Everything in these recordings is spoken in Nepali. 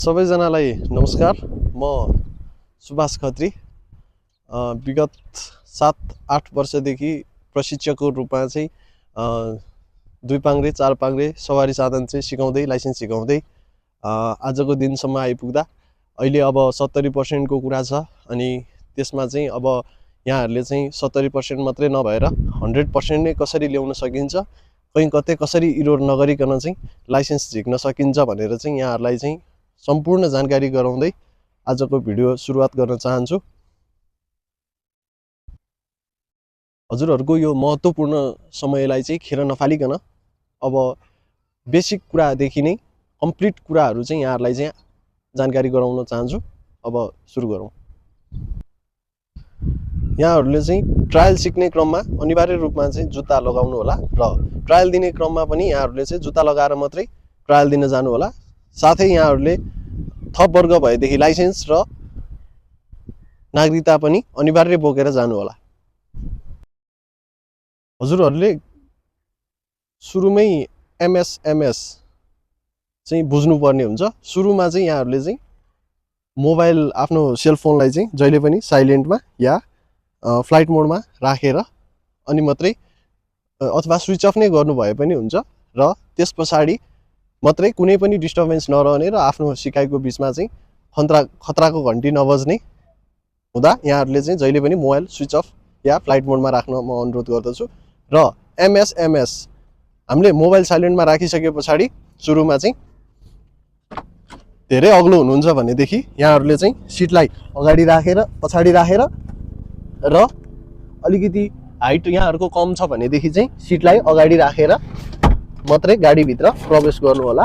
सबैजनालाई नमस्कार। म सुभाष खत्री। विगत 7-8 वर्षदेखि प्रशिक्षकको रूपमा चाहिँ दुई पाङ्ग्रे चार पाङ्ग्रे सवारी साधन चाहिँ सिकाउँदै लाइसेन्स सिकाउँदै आजको दिनसम्म आइपुग्दा अहिले अब 70% को कुरा छ। अनि त्यसमा चाहिँ अब यहाँहरूले चाहिँ 70% मात्रै नभएर 100% नै कसरी ल्याउन सकिन्छ, कहीँ कतै कसरी इरोड नगरिकन चाहिँ लाइसेन्स झिक्न सकिन्छ भनेर चाहिँ यहाँहरूलाई चाहिँ सम्पूर्ण जानकारी गराउँदै आजको भिडियो सुरुवात गर्न चाहन्छु। हजुरहरूको यो महत्त्वपूर्ण समयलाई चाहिँ खेर नफालिकन अब बेसिक कुरादेखि नै कम्प्लिट कुराहरू चाहिँ यहाँहरूलाई चाहिँ जानकारी गराउन चाहन्छु। अब सुरु गरौँ। यहाँहरूले चाहिँ ट्रायल सिक्ने क्रममा अनिवार्य रूपमा चाहिँ जुत्ता लगाउनु होला र ट्रायल दिने क्रममा पनि यहाँहरूले चाहिँ जुत्ता लगाएर मात्रै ट्रायल दिन जानु होला। साथै यहाँहरूले थप वर्ग भएदेखि लाइसेन्स र नागरिकता पनि अनिवार्य बोकेर जानु होला। हजुरहरूले सुरुमै एमएसएमएस चाहिँ बुझ्नुपर्ने हुन्छ। सुरुमा चाहिँ यहाँहरूले चाहिँ मोबाइल आफ्नो सेलफोनलाई चाहिँ जहिले पनि साइलेन्टमा या फ्लाइट मोडमा राखेर अनि मात्रै अथवा स्विच अफ नै गर्नु भए पनि हुन्छ र त्यस पछाडि मात्रै कुनै पनि डिस्टर्बेन्स नरहने र आफ्नो सिकाइको बिचमा चाहिँ खतराको घन्टी नबज्ने हुँदा यहाँहरूले चाहिँ जहिले पनि मोबाइल स्विच अफ या फ्लाइट मोडमा राख्न म अनुरोध गर्दछु। र एमएसएमएस हामीले मोबाइल साइलेन्टमा राखिसके पछाडि सुरुमा चाहिँ धेरै अग्लो हुनुहुन्छ भनेदेखि यहाँहरूले चाहिँ सिटलाई अगाडि राखेर पछाडि राखेर र अलिकति हाइट यहाँहरूको कम छ भनेदेखि चाहिँ सिटलाई अगाडि राखेर मात्रै गाडीभित्र प्रवेश गर्नु होला।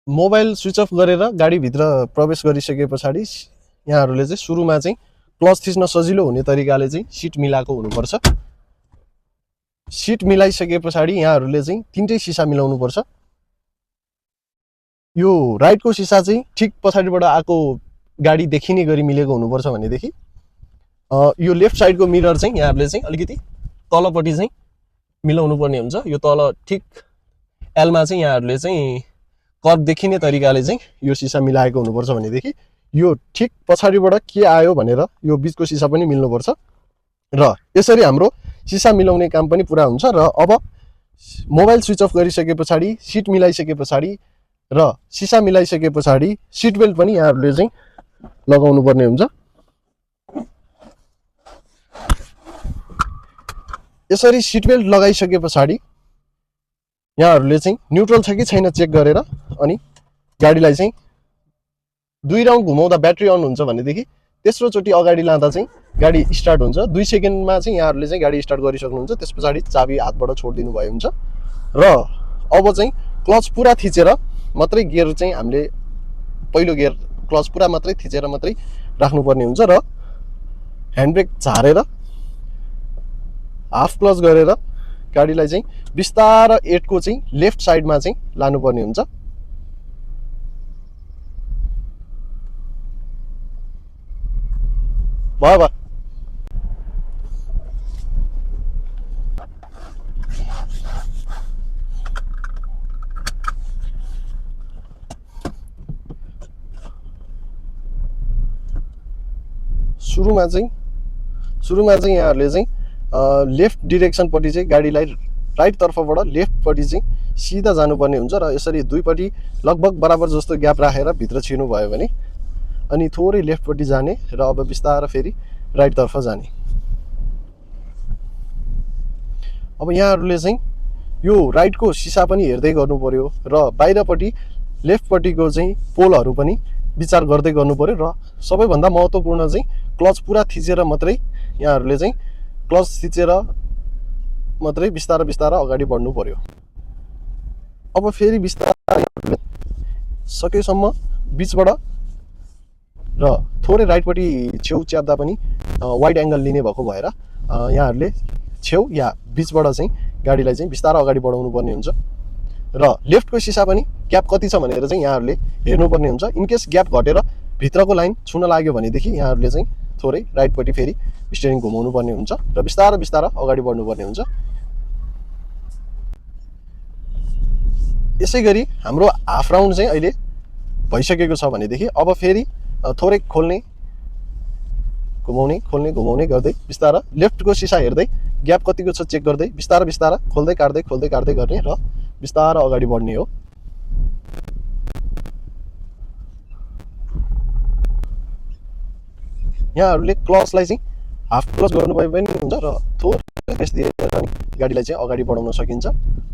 मोबाइल स्विच अफ गरेर गाडीभित्र प्रवेश गरिसके पछाडि यहाँहरूले चाहिँ सुरुमा चाहिँ क्लच थिच्न सजिलो हुने तरिकाले चाहिँ सिट मिलाएको हुनुपर्छ। सिट मिलाइसके पछाडि यहाँहरूले चाहिँ तीनटै सिसा मिलाउनुपर्छ। यो राइटको सिसा चाहिँ ठिक पछाडिबाट आएको गाडी देखिने गरी मिलेको हुनुपर्छ भनेदेखि यो लेफ्ट साइडको मिरर चाहिँ यहाँहरूले चाहिँ अलिकति तलपट्टि चाहिँ मिलाउनु पर्ने हुन्छ। यो तल ठिक एलमा चाहिँ यहाँहरूले चाहिँ कर्भ देखिने तरिकाले चाहिँ यो सिसा मिलाएको हुनुपर्छ भनेदेखि यो ठिक पछाडिबाट के आयो भनेर यो बिचको सिसा पनि मिल्नुपर्छ र यसरी हाम्रो सिसा मिलाउने काम पनि पुरा हुन्छ। र अब मोबाइल स्विच अफ गरिसके पछाडि सिट मिलाइसके पछाडि र सिसा मिलाइसके पछाडि सिट बेल्ट पनि यहाँहरूले चाहिँ लगाउनु पर्ने हुन्छ। यसरी सिट बेल्ट लगाइसके पछाडि यहाँहरूले चाहिँ न्युट्रल छ कि छैन चेक गरेर अनि गाडीलाई चाहिँ 2 राउन्ड घुमाउँदा ब्याट्री अन हुन्छ भनेदेखि तेस्रो चोटि अगाडि लाँदा चाहिँ गाडी स्टार्ट हुन्छ। 2 सेकेन्डमा चाहिँ यहाँहरूले चाहिँ गाडी स्टार्ट गरिसक्नुहुन्छ। त्यस पछाडि चाबी हातबाट छोडिदिनु भयो हुन्छ र अब चाहिँ क्लच पुरा थिचेर मात्रै गियर चाहिँ हामीले पहिलो गियर क्लच पुरा मात्रै थिचेर मात्रै राख्नुपर्ने हुन्छ र ह्यान्डब्रेक झारेर हाफ क्लच गरेर गाडीलाई चाहिँ बिस्तार 8 को चाहिँ लेफ्ट साइडमा चाहिँ लानुपर्ने हुन्छ। भयो सुरुमा चाहिँ यहाँहरूले चाहिँ लेफ्ट डिरेक्सनपट्टि चाहिँ गाडीलाई राइट तर्फबाट लेफ्टपट्टि चाहिँ सिधा जानुपर्ने हुन्छ र यसरी दुईपट्टि लगभग बराबर जस्तो ग्याप राखेर भित्र छिर्नु भयो भने अनि थोरै लेफ्टपट्टि जाने र अब बिस्तार फेरि राइटतर्फ जाने। अब यहाँहरूले चाहिँ यो राइटको सिसा पनि हेर्दै गर्नु पर्यो र बाहिरपट्टि लेफ्टपट्टिको चाहिँ पोलहरू पनि विचार गर्दै गर्नु पर्यो र सबैभन्दा महत्त्वपूर्ण चाहिँ क्लच पुरा थिचेर मात्रै यहाँहरूले चाहिँ क्लच थिचेर मात्रै बिस्तार बिस्तार अगाडि बढ्नु पर्यो। अब फेरि बिस्तार सकेसम्म बिचबाट र थोरै राइटपट्टि छेउ च्याप्दा पनि वाइड एङ्गल लिने भएको भएर यहाँहरूले छेउ या बिचबाट चाहिँ गाडीलाई चाहिँ बिस्तार अगाडि बढाउनु पर्ने हुन्छ र लेफ्टको सिसा पनि ग्याप कति छ भनेर चाहिँ यहाँहरूले हेर्नुपर्ने हुन्छ। इनकेस ग्याप घटेर भित्रको लाइन छुन लाग्यो भनेदेखि यहाँहरूले चाहिँ थोरै राइटपट्टि फेरि स्टियरिङ घुमाउनु पर्ने हुन्छ र बिस्तारै बिस्तारै अगाडि बढ्नुपर्ने हुन्छ। यसै गरी हाम्रो हाफ राउन्ड चाहिँ अहिले भइसकेको छ भनेदेखि अब फेरि थोरै खोल्ने घुमाउने खोल्ने घुमाउने गर्दै बिस्तारै लेफ्टको सिसा हेर्दै ग्याप कतिको छ चेक गर्दै बिस्तारै बिस्तारै खोल्दै काट्दै गर्ने र बिस्तारै अगाडि बढ्ने हो। यहाँहरूले क्लचलाई चाहिँ हाफ क्लच गर्नुभयो पनि हुन्छ र थोरै रेस्ट दिएर पनि गाडीलाई चाहिँ अगाडि बढाउन सकिन्छ।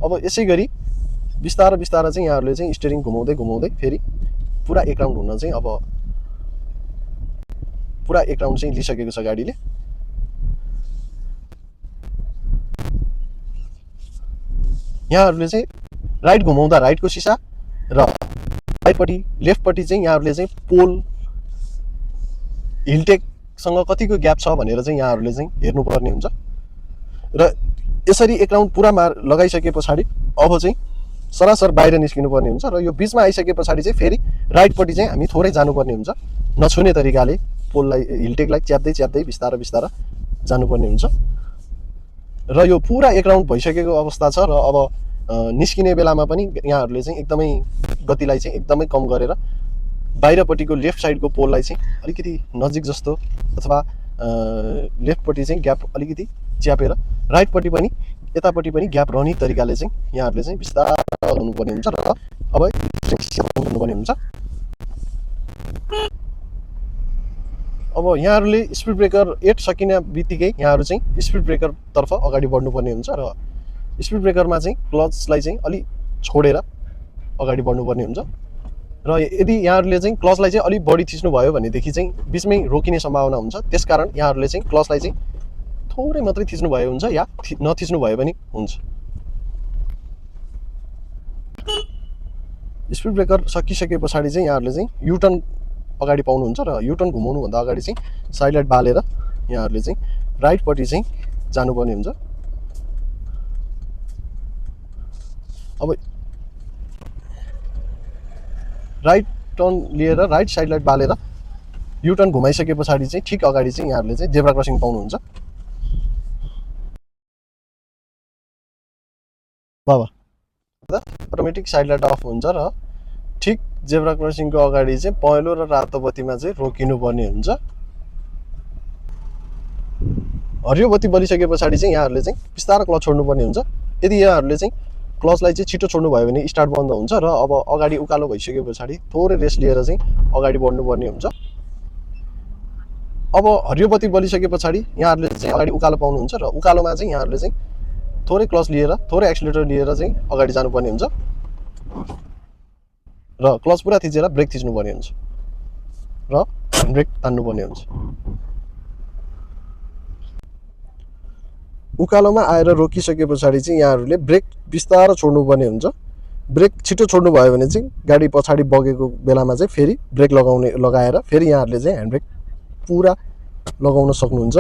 अब यसै गरी बिस्तारै बिस्तारै चाहिँ यहाँहरूले चाहिँ स्टियरिङ घुमाउँदै घुमाउँदै फेरि पुरा एक राउन्ड हुन चाहिँ अब पुरा एक राउन्ड चाहिँ लिइसकेको छ गाडीले। यहाँहरूले चाहिँ राइट घुमाउँदा राइटको सिसा र राइटपट्टि लेफ्टपट्टि चाहिँ यहाँहरूले चाहिँ पोल हिलटेकसँग कतिको ग्याप छ भनेर चाहिँ यहाँहरूले चाहिँ हेर्नुपर्ने हुन्छ र यसरी एक राउन्ड पुरा लगाइसके पछाडि अब चाहिँ सरासर बाहिर निस्किनु पर्ने हुन्छ र यो बिचमा आइसके पछाडि चाहिँ फेरि राइटपट्टि चाहिँ हामी थोरै जानुपर्ने हुन्छ। नछुने तरिकाले पोललाई हिलटेकलाई च्याप्दै च्याप्दै बिस्तारै बिस्तारै जानुपर्ने हुन्छ र यो पुरा एक राउन्ड भइसकेको अवस्था छ र अब निस्किने बेलामा पनि यहाँहरूले चाहिँ एकदमै गतिलाई चाहिँ एकदमै कम गरेर बाहिरपट्टिको लेफ्ट साइडको पोललाई चाहिँ अलिकति नजिक जस्तो अथवा लेफ्टपट्टि चाहिँ ग्याप अलिकति च्यापेर राइटपट्टि पनि यतापट्टि पनि ग्याप रहने तरिकाले चाहिँ यहाँहरूले चाहिँ बिस्तारै हुनुपर्ने हुन्छ र अब हुनुपर्ने हुन्छ। अब यहाँहरूले स्पिड ब्रेकर 8 सकिने बित्तिकै यहाँहरू चाहिँ स्पिड ब्रेकरतर्फ अगाडि बढ्नुपर्ने हुन्छ र स्पिड ब्रेकरमा चाहिँ क्लचलाई चाहिँ अलि छोडेर अगाडि बढ्नुपर्ने हुन्छ र यदि यहाँहरूले चाहिँ क्लचलाई चाहिँ अलिक बढी थिच्नुभयो भनेदेखि चाहिँ बिचमै रोकिने सम्भावना हुन्छ। त्यसकारण यहाँहरूले चाहिँ क्लचलाई चाहिँ थोरै मात्रै थिच्नुभयो हुन्छ या नथिच्नुभयो पनि हुन्छ। स्पिड ब्रेकर सकिसके पछाडि चाहिँ यहाँहरूले चाहिँ युटर्न अगाडि पाउनुहुन्छ र युटर्न घुमाउनुभन्दा अगाडि चाहिँ साइड लाइट बालेर यहाँहरूले चाहिँ राइटपट्टि चाहिँ जानुपर्ने हुन्छ। अब राइट टर्न लिएर राइट साइड लाइट बालेर युटर्न घुमाइसके पछाडि चाहिँ ठिक अगाडि चाहिँ यहाँहरूले चाहिँ जेब्रा क्रसिङ पाउनुहुन्छ। बाबा अटोमेटिक साइड लाइट अफ हुन्छ र ठिक जेब्रा क्रसिङको अगाडि चाहिँ पहेँलो र रातो बत्तीमा चाहिँ रोकिनुपर्ने हुन्छ। हरियो बत्ती बलिसके पछाडि चाहिँ यहाँहरूले चाहिँ बिस्तारै क्लच छोड्नुपर्ने हुन्छ। यदि यहाँहरूले चाहिँ क्लचलाई चाहिँ छिटो छोड्नु भयो भने स्टार्ट बन्द हुन्छ र अब अगाडि उकालो भइसके पछाडि थोरै रेस्ट लिएर चाहिँ अगाडि बढ्नुपर्ने हुन्छ। अब हरियो बत्ती बलिसके पछाडि यहाँहरूले चाहिँ अगाडि उकालो पाउनुहुन्छ र उकालोमा चाहिँ यहाँहरूले चाहिँ थोरै क्लच लिएर थोरै एक्सिलेटर लिएर चाहिँ अगाडि जानुपर्ने हुन्छ र क्लच पुरा थिचेर ब्रेक थिच्नुपर्ने हुन्छ र ब्रेक तान्नुपर्ने हुन्छ। उकालोमा आएर रोकिसके पछाडि चाहिँ यहाँहरूले ब्रेक बिस्तारै छोड्नुपर्ने हुन्छ। ब्रेक छिटो छोड्नु भयो भने चाहिँ गाडी पछाडि बगेको बेलामा चाहिँ फेरि ब्रेक लगाएर फेरि यहाँहरूले चाहिँ ह्यान्ड ब्रेक पुरा लगाउन सक्नुहुन्छ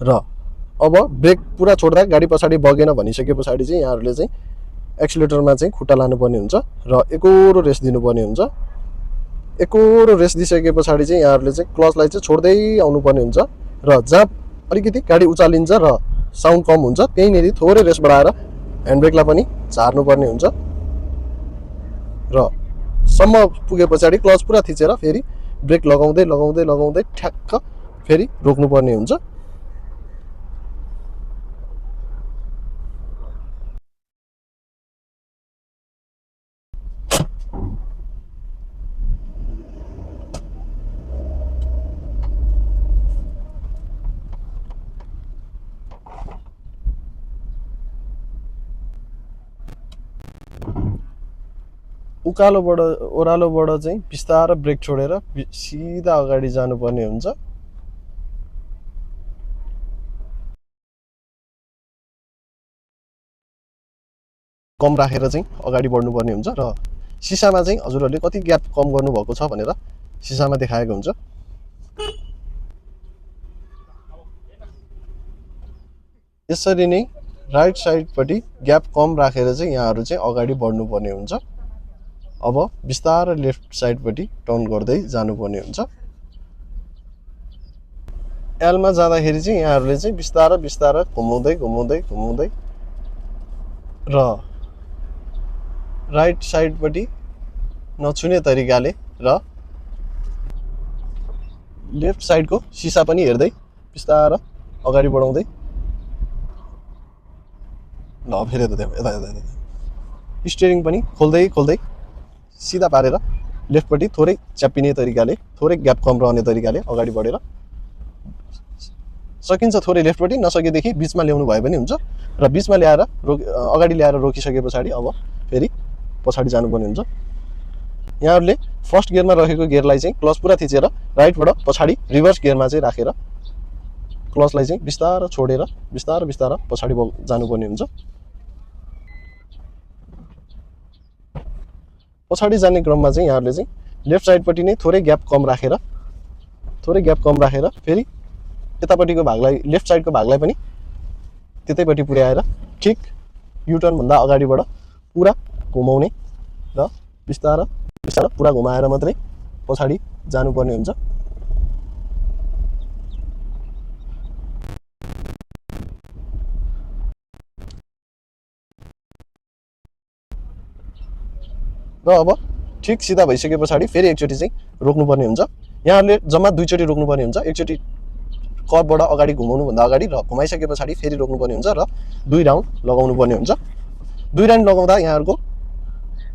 र अब ब्रेक पुरा छोड्दा गाडी पछाडि बगेन भनिसके पछाडि चाहिँ यहाँहरूले चाहिँ एक्सिलेटरमा चाहिँ खुट्टा लानुपर्ने हुन्छ र एकोरो रेस्ट दिनुपर्ने हुन्छ। एकोरो रेस्ट दिइसके पछाडि चाहिँ यहाँहरूले चाहिँ क्लचलाई चाहिँ छोड्दै आउनुपर्ने हुन्छ र जहाँ अलिकति गाडी उचालिन्छ र साउन्ड कम हुन्छ त्यहीँनिर थोरै रेस्ट बढाएर ह्यान्ड ब्रेकलाई पनि झार्नुपर्ने हुन्छ र सम्म पुगे पछाडि क्लच पुरा थिचेर फेरि ब्रेक लगाउँदै लगाउँदै लगाउँदै ठ्याक्क फेरि रोक्नुपर्ने हुन्छ। उकालोबाट ओह्रालोबाट चाहिँ बिस्तारै ब्रेक छोडेर सिधा अगाडि जानुपर्ने हुन्छ। कम राखेर चाहिँ अगाडि बढ्नुपर्ने हुन्छ र सिसामा चाहिँ हजुरहरूले कति ग्याप कम गर्नुभएको छ भनेर सिसामा देखाएको हुन्छ। यसरी नै राइट साइडपट्टि ग्याप कम राखेर चाहिँ यहाँहरू चाहिँ अगाडि बढ्नुपर्ने हुन्छ। अब बिस्तारै लेफ्ट साइडपट्टि टर्न गर्दै जानुपर्ने हुन्छ। एलमा जाँदाखेरि चाहिँ यहाँहरूले चाहिँ बिस्तारै बिस्तारै घुमाउँदै घुमाउँदै घुमाउँदै र राइट साइडपट्टि नछुने तरिकाले र लेफ्ट साइडको सिसा पनि हेर्दै बिस्तारै अगाडि बढाउँदै ल फेरि यता यता यता स्टियरिङ पनि खोल्दै खोल्दै सिधा पारेर लेफ्टपट्टि थोरै च्याप्पिने तरिकाले थोरै ग्याप कम रहने तरिकाले अगाडि बढेर सकिन्छ थोरै लेफ्टपट्टि नसकेदेखि बिचमा ल्याउनु भए पनि हुन्छ र बिचमा ल्याएर अगाडि ल्याएर रोकिसके पछाडि अब फेरि पछाडि जानुपर्ने हुन्छ। यहाँहरूले फर्स्ट गियरमा रहेको गियरलाई चाहिँ क्लच पुरा थिचेर राइटबाट पछाडि रिभर्स गियरमा चाहिँ राखेर क्लचलाई चाहिँ बिस्तारै छोडेर बिस्तारै बिस्तारै पछाडि जानुपर्ने हुन्छ। पछाडि जाने क्रममा चाहिँ यहाँहरूले चाहिँ लेफ्ट साइडपट्टि नै थोरै ग्याप कम राखेर फेरि यतापट्टिको भागलाई लेफ्ट साइडको भागलाई पनि त्यतैपट्टि पुर्याएर ठिक युटर्नभन्दा अगाडिबाट पुरा घुमाउने र बिस्तारै बिस्तारै पुरा घुमाएर मात्रै पछाडि जानुपर्ने हुन्छ। र अब ठिक सिधा भइसके पछाडि फेरि एकचोटि चाहिँ रोक्नुपर्ने हुन्छ। यहाँहरूले जम्मा 2 चोटि रोक्नुपर्ने हुन्छ। एकचोटि कर्बबाट अगाडि घुमाउनुभन्दा अगाडि र घुमाइसके पछाडि फेरि रोक्नुपर्ने हुन्छ र 2 राउन्ड लगाउनु पर्ने हुन्छ। 2 राउन्ड लगाउँदा यहाँहरूको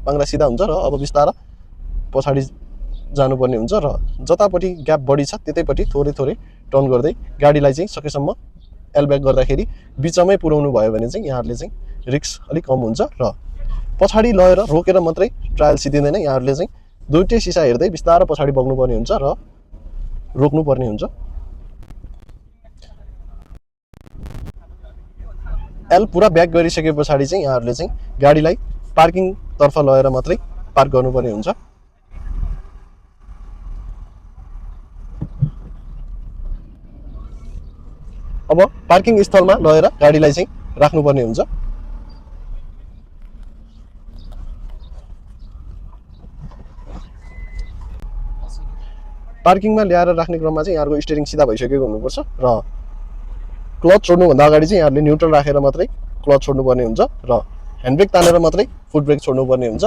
पाङ्ग्रा सिधा हुन्छ र अब बिस्तारै पछाडि जानुपर्ने हुन्छ र जतापट्टि ग्याप बढी छ त्यतैपट्टि थोरै थोरै टर्न गर्दै गाडीलाई चाहिँ सकेसम्म एलब्याक गर्दाखेरि बिचमै पुर्याउनु भयो भने चाहिँ यहाँहरूले चाहिँ रिस्क अलिक कम हुन्छ र पछाडि लगेर रोकेर मात्रै ट्रायल सिद्धिँदैन। यहाँहरूले चाहिँ दुईटै सिसा हेर्दै बिस्तारै पछाडि बग्नुपर्ने हुन्छ र रोक्नुपर्ने हुन्छ। एल पुरा ब्याक गरिसके पछाडि चाहिँ यहाँहरूले चाहिँ गाडीलाई पार्किङतर्फ लगेर मात्रै पार्क गर्नुपर्ने हुन्छ। अब पार्किङ स्थलमा लगेर गाडीलाई चाहिँ राख्नुपर्ने हुन्छ। पार्किङमा ल्याएर राख्ने क्रममा चाहिँ यहाँहरूको स्टियरिङ सिधा भइसकेको हुनुपर्छ र क्लच छोड्नुभन्दा अगाडि चाहिँ यहाँहरूले न्युट्रल राखेर मात्रै क्लच छोड्नुपर्ने हुन्छ र ह्यान्डब्रेक तानेर मात्रै फुट ब्रेक छोड्नुपर्ने हुन्छ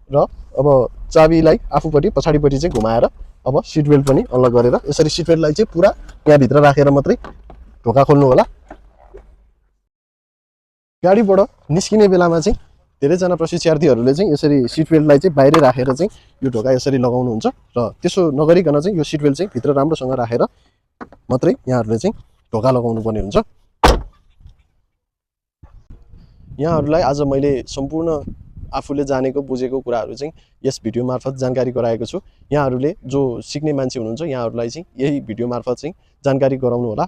र अब चाबीलाई आफूपट्टि पछाडिपट्टि चाहिँ घुमाएर अब सिट बेल्ट पनि अनलक गरेर यसरी सिट बेल्टलाई चाहिँ पुरा यहाँभित्र राखेर मात्रै ढोका खोल्नु होला। गाडीबाट निस्किने बेलामा चाहिँ धेरैजना प्रशिक्षार्थीहरूले चाहिँ यसरी सिट बेल्टलाई चाहिँ बाहिरै राखेर चाहिँ यो ढोका यसरी लगाउनुहुन्छ र त्यसो नगरिकन चाहिँ यो सिट बेल्ट चाहिँ भित्र राम्रोसँग राखेर मात्रै यहाँहरूले चाहिँ ढोका लगाउनु पर्ने हुन्छ। यहाँहरूलाई आज मैले सम्पूर्ण आफूले जानेको बुझेको कुराहरू चाहिँ यस भिडियो मार्फत जानकारी गराएको छु। यहाँहरूले जो सिक्ने मान्छे हुनुहुन्छ यहाँहरूलाई चाहिँ यही भिडियो मार्फत चाहिँ जानकारी गराउनु होला।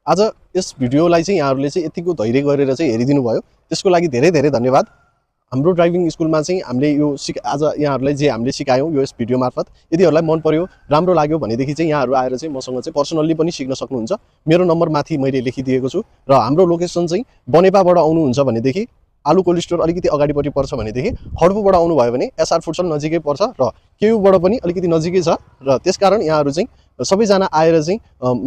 आज यस भिडियोलाई चाहिँ यहाँहरूले चाहिँ यतिको धैर्य गरेर चाहिँ हेरिदिनु भयो, त्यसको लागि धेरै धेरै धन्यवाद। हाम्रो ड्राइभिङ स्कुलमा चाहिँ हामीले यो आज यहाँहरूलाई जे हामीले सिकायौँ यो यस भिडियो मार्फत यदि यहाँहरूलाई मन पर्यो राम्रो लाग्यो भनेदेखि चाहिँ यहाँहरू आएर चाहिँ मसँग चाहिँ पर्सनल्ली पनि सिक्न सक्नुहुन्छ। मेरो नम्बर माथि मैले लेखिदिएको छु र हाम्रो लोकेसन चाहिँ बनेपाबाट आउनुहुन्छ भनेदेखि आलु कोल्ड स्टोर अलिकति अगाडिपट्टि पर्छ भनेदेखि हड्पुबाट आउनुभयो भने एसआर फुडसल नजिकै पर्छ र केयुबाट पनि अलिकति नजिकै छ र त्यसकारण यहाँहरू चाहिँ सबैजना आएर चाहिँ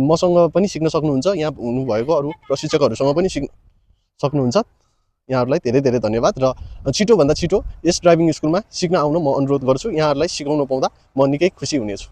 मसँग पनि सिक्न सक्नुहुन्छ। यहाँ हुनुभएको अरू प्रशिक्षकहरूसँग पनि सिक्न सक्नुहुन्छ। यहाँहरूलाई धेरै धेरै धन्यवाद र छिटोभन्दा छिटो यस ड्राइभिङ स्कुलमा सिक्न आउन म अनुरोध गर्छु। यहाँहरूलाई सिकाउन पाउँदा म निकै खुसी हुनेछु।